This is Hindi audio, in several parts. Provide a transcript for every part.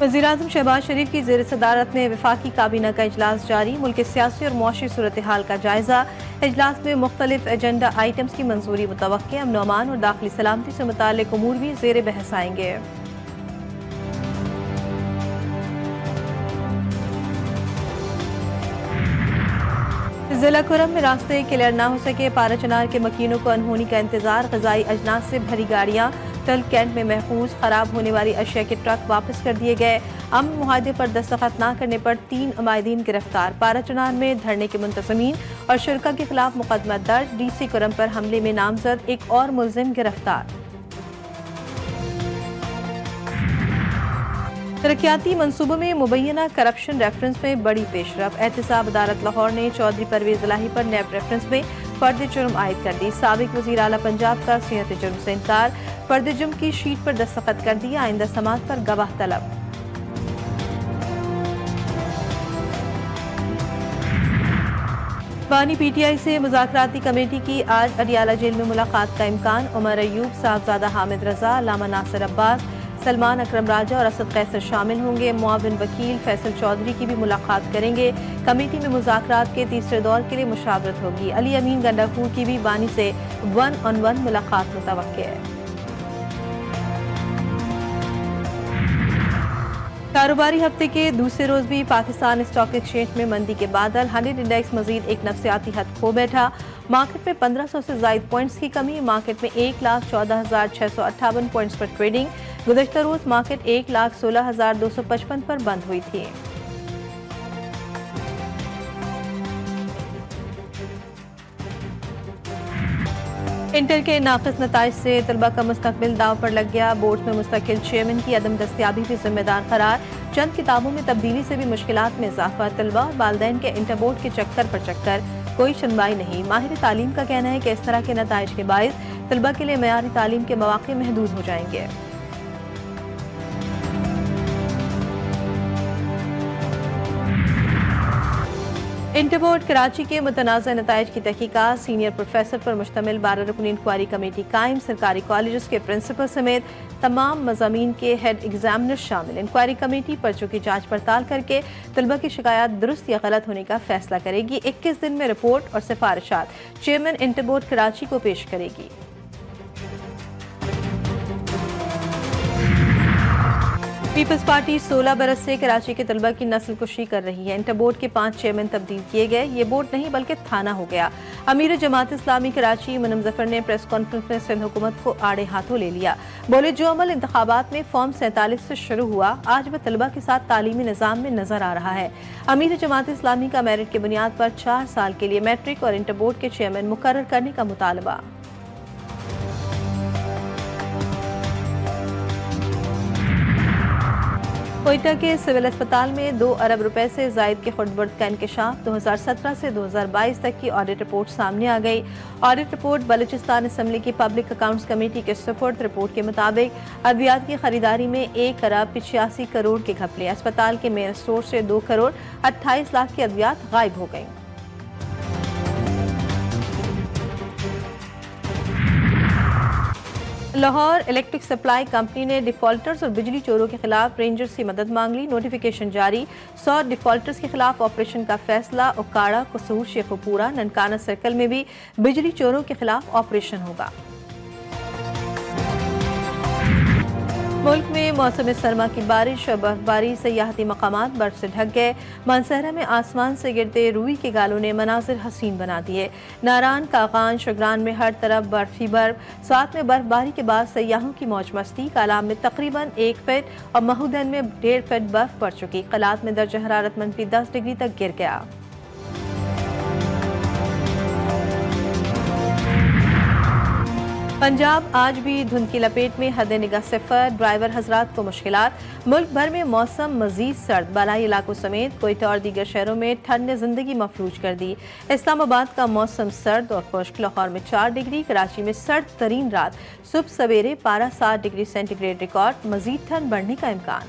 वज़ीर-ए-आज़म शहबाज शरीफ की ज़ेर सदारत में वफाकी काबीना का इजलास जारी। मुल्क की सियासी और मुआशी सूरत हाल का जायजा। इजलास में मुख्तलिफ एजेंडा आइटम्स की मंजूरी मुतवक्के। अमन अमान और दाखिली सलामती से मुताल्लिक उमूर भी ज़ेर बहस आएंगे। जिला खुरम में रास्ते क्लियर ना हो सके, पारा चनार के मकीनों को अनहोनी का इंतजार। ग़िज़ाई अजनास से भरी गाड़ियाँ तल कैंट में महफूज। खराब होने वाली अशिया के ट्रक वापस कर दिए गए। अमन मुआहदे पर दस्तखत न करने पर 3 अमायदीन गिरफ्तार। पारा चनार में धरने के मुंतज़मीन और शुरका के खिलाफ मुकदमा दर्ज। DC खुरम पर हमले में नामजद एक और मुल्जिम गिरफ्तार। तरक्याती मंसूबों में मुबैना करप्शन रेफरेंस में बड़ी पेशरफ। एहतसाब अदालत लाहौर ने चौधरी परवेज इलाही पर नैब रेफरेंस में फर्द जुर्म आयद कर दी। साबिक वज़ीर आला पंजाब का सियत जुर्म से इनकार। फर्द जुर्म की शीट पर दस्तखत कर दिया। आइंदा समात पर गवाह तलब। बानी PTI से मुज़ाकराती कमेटी की आज अडियाला जेल में मुलाकात का इम्कान। उमर अयूब, साहबजादा हामिद रजा, अल्लामा नासिर अब्बास, सलमान अकरम राजा और असद कैसर शामिल होंगे। मुआविन वकील फैसल चौधरी की भी मुलाकात करेंगे। कमेटी में मुज़ाकरात के तीसरे दौर के लिए मुशावरत होगी। अली अमीन गंडापुर की भी बानी से 1-on-1 मुलाकात मुतवक्के है। कारोबारी हफ्ते के दूसरे रोज भी पाकिस्तान स्टॉक एक्सचेंज में मंदी के बादल। 100 इंडेक्स मजीद एक नफसियाती हद खो बैठा। मार्केट में 1500 से जायद पॉइंट्स की कमी। मार्केट में 1,14,658 पॉइंट्स पर ट्रेडिंग। गुज़श्ता रोज मार्केट 1,16,255 पर बंद हुई थी। इंटर के नाक़िस नताइज से तलबा का मुस्तकबिल दाव पर लग गया। बोर्ड में मुस्तकिल चेयरमैन की अदम दस्तियाबी भी जिम्मेदार करार। चंद किताबों में तब्दीली से भी मुश्किलात में इजाफा। तलबा और वालदैन के इंटर बोर्ड के चक्कर पर चक्कर, कोई सुनवाई नहीं। माहिर तालीम का कहना है कि इस तरह के नताइज के बाइस तलबा के लिए मयारी तालीम के मौके महदूद हो जाएंगे। इंटर बोर्ड कराची के मुतनाज़ा नताइज की तहकीकात। सीनियर प्रोफेसर पर मुश्तमिल 12 रुकनी इंक्वायरी कमेटी कायम। सरकारी कॉलेज के प्रिंसिपल समेत तमाम मज़ामीन के हेड एग्जामिनर शामिल। इंक्वायरी कमेटी पर्चों की जांच पड़ताल करके तलबा की शिकायत दुरुस्त या गलत होने का फैसला करेगी। 21 दिन में रिपोर्ट और सिफारिशात चेयरमैन इंटर बोर्ड कराची को पेश करेगी। पीपल्स पार्टी 16 बरस से कराची के तलबा की नस्ल कुशी कर रही है। इंटर बोर्ड के 5 चेयरमैन तब्दील किए गए। ये बोर्ड नहीं बल्कि थाना हो गया। अमीर जमात इस्लामी कराची मुनम जफर ने प्रेस कॉन्फ्रेंस में सिंध हुकूमत को आड़े हाथों ले लिया। बोले, जो अमल इंतखाबात में फॉर्म 47 से शुरू हुआ आज वह तलबा के साथ तालीमी निज़ाम में नजर आ रहा है। अमीर जमात इस्लामी का मेरिट की बुनियाद पर 4 साल के लिए मैट्रिक और इंटर बोर्ड के चेयरमैन मुकर्रर करने का मुतालबा। कोयटा के सिविल अस्पताल में 2 अरब रुपए से जायद के खुर्दबर्द का इंकशाफ। 2017 से 2022 तक की ऑडिट रिपोर्ट सामने आ गई। ऑडिट रिपोर्ट बलूचिस्तान असम्बली की पब्लिक अकाउंट्स कमेटी के सुपुर्द। रिपोर्ट के मुताबिक अद्वियात की खरीदारी में 1 अरब 85 करोड़ के घपले। अस्पताल के मेन स्टोर से 2 करोड़ 28 लाख की अद्वियात गायब हो गई। लाहौर इलेक्ट्रिक सप्लाई कंपनी ने डिफॉल्टर्स और बिजली चोरों के खिलाफ रेंजर्स की मदद मांग ली। नोटिफिकेशन जारी। 100 डिफॉल्टर्स के खिलाफ ऑपरेशन का फैसला। उकाड़ा, कसूर, शेखुपुरा, ननकाना सर्कल में भी बिजली चोरों के खिलाफ ऑपरेशन होगा। मुल्क में मौसम सरमा की बारिश और बर्फबारी। सयाहती मकामात बर्फ से ढक गए। मानसहरा में आसमान से गिरते रूई के गालों ने मनाजिर हसीन बना दिए। नारान, कागान, शगरान में हर तरफ बर्फ ही बर्फ। साथ में बर्फबारी के बाद सयाहों की मौज मस्ती। कालाम में तकरीबन 1 फीट और महूदन में 1.5 फीट बर्फ पड़ चुकी। कलात में दर्जा हरारत -10 डिग्री तक गिर गया। पंजाब आज भी धुंध की लपेट में। हद निगाह सिफर। ड्राइवर हजरात को मुश्किलात। मुल्क भर में मौसम मजीद सर्द। बालाई इलाकों समेत कोयटा और दीगर शहरों में ठंड ने जिंदगी मफलूज कर दी। इस्लामाबाद का मौसम सर्द और खुश्क। लाहौर में 4 डिग्री। कराची में सर्द तरीन रात। सुबह सवेरे पारा 7 डिग्री सेंटीग्रेड रिकॉर्ड। मजीद ठंड बढ़ने का इम्कान।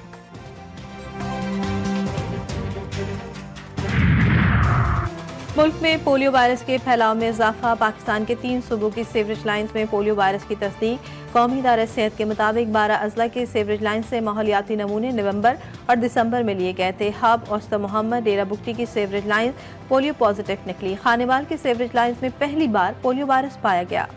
मुल्क में पोलियो वायरस के फैलाव में इजाफा। पाकिस्तान के 3 सूबों की सीवरेज लाइन्स में पोलियो वायरस की तस्दीक। कौमी इदारे सेहत के मुताबिक 12 अजला के सीवरेज लाइन से माहौलियाती नमूने नवंबर और दिसंबर में लिए गए थे। हब औस्ता मोहम्मद डेरा बुगटी की सीवरेज लाइन पोलियो पॉजिटिव निकली। खानेवाल की सीवरेज लाइन में पहली बार पोलियो वायरस पाया गया।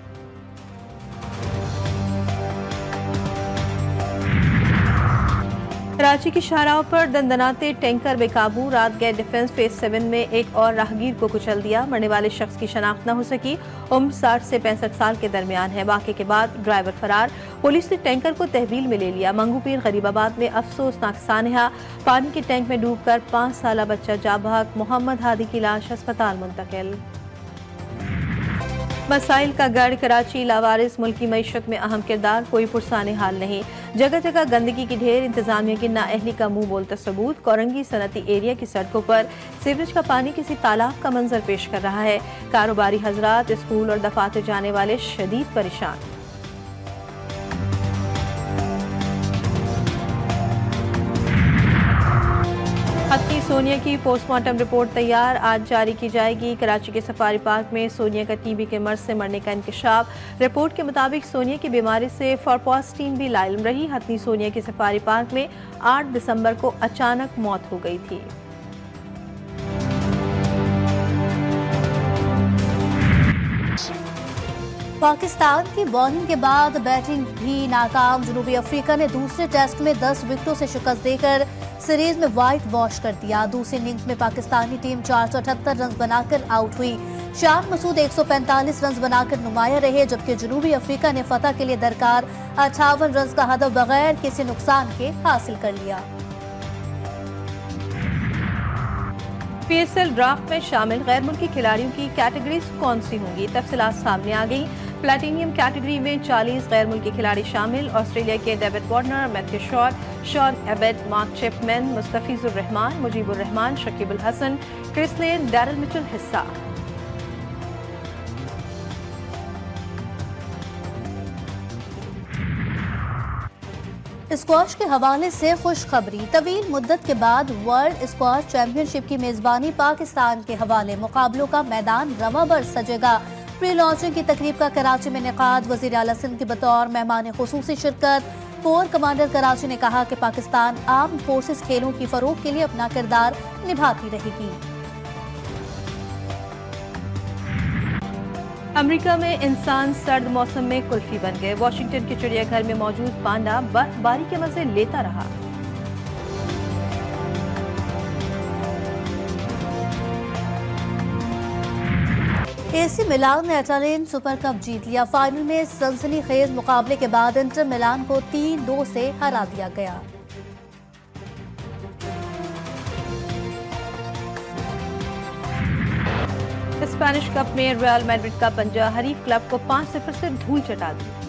कराची की शाहराहों पर दंदनाते टैंकर बेकाबू। रात गए डिफेंस फेज 7 में एक और राहगीर को कुचल दिया। मरने वाले शख्स की शनाख्त न हो सकी। उम्र 60 से 65 साल के दरमियान है। वाक़े के बाद ड्राइवर फरार। पुलिस ने टैंकर को तहवील में ले लिया। मंगूपीर गरीबाबाद में अफसोसनाक सानहा। पानी के टैंक में डूबकर 5 साला बच्चा जाँ बहक। मोहम्मद हादी की लाश अस्पताल मुंतकिल। मसाइल का गढ़ कराची लावारिस मुल्की मईशत में अहम किरदार। कोई पुरसाने हाल नहीं। जगह जगह गंदगी की ढेर। इंतजामिया की नाअहली का मुंह बोलता सबूत। कोरंगी सनती एरिया की सड़कों पर सीवरेज का पानी किसी तालाब का मंजर पेश कर रहा है। कारोबारी हजरात, स्कूल और दफातर जाने वाले शदीद परेशान। हत्ती सोनिया की पोस्टमार्टम रिपोर्ट तैयार, आज जारी की जाएगी। कराची के सफारी पार्क में सोनिया का टीबी के मर्ज से मरने का इंकशाफ। रिपोर्ट के मुताबिक सोनिया की बीमारी से फॉरपॉस्टीन भी लाइल्म रही। हत्ती सोनिया के सफारी पार्क में 8 दिसंबर को अचानक मौत हो गई थी। पाकिस्तान की बॉलिंग के बाद बैटिंग भी नाकाम। जनूबी अफ्रीका ने दूसरे टेस्ट में 10 विकेटों से शिकस्त देकर सीरीज में व्हाइट वॉश कर दिया। दूसरी इनिंग्स में पाकिस्तानी टीम 478 रन बनाकर आउट हुई। शान मसूद 145 रन बनाकर नुमाया रहे, जबकि जनूबी अफ्रीका ने फतह के लिए दरकार 58 रन का हदफ बगैर किसी नुकसान के हासिल कर लिया। PSL ड्राफ्ट में शामिल गैर मुल्की खिलाड़ियों की कैटेगरीज कौन सी होंगी, तफसीलात सामने आ गई। प्लेटिनियम कैटेगरी में 40 गैर मुल्की खिलाड़ी शामिल। ऑस्ट्रेलिया के David Warner, Matthew Short, Shaun Abbott, Mark Chapman, Mustafizur Rahman, Mujibur Rahman, Shakib Hasan, Chris Lynn, Daryl Mitchell हिस्सा। स्क्वॉश के हवाले से खुशखबरी। तवील मुद्दत के बाद वर्ल्ड स्क्वॉश चैंपियनशिप की मेजबानी पाकिस्तान के हवाले। मुकाबलों का मैदान रवाबर सजेगा। प्री लॉन्चिंग की तकरीब का कराची में इनेकाद। वज़ीर आला सिंध की बतौर मेहमान खुसूसी शिरकत। कोर कमांडर कराची ने कहा कि पाकिस्तान आर्म्ड फोर्सेस खेलों की फरोग के लिए अपना किरदार निभाती रहेगी। अमेरिका में इंसान सर्द मौसम में कुल्फी बन गए। वॉशिंगटन के चिड़ियाघर में मौजूद पांडा बर्फबारी के मजे लेता रहा। AC मिलान ने इटालियन सुपर कप जीत लिया। फाइनल में सनसनीखेज मुकाबले के बाद इंटर मिलान को 3-2 से हरा दिया गया। स्पेनिश कप में रियल मैड्रिड का पंजा हरीफ क्लब को 5-0 से धूल चटा दी।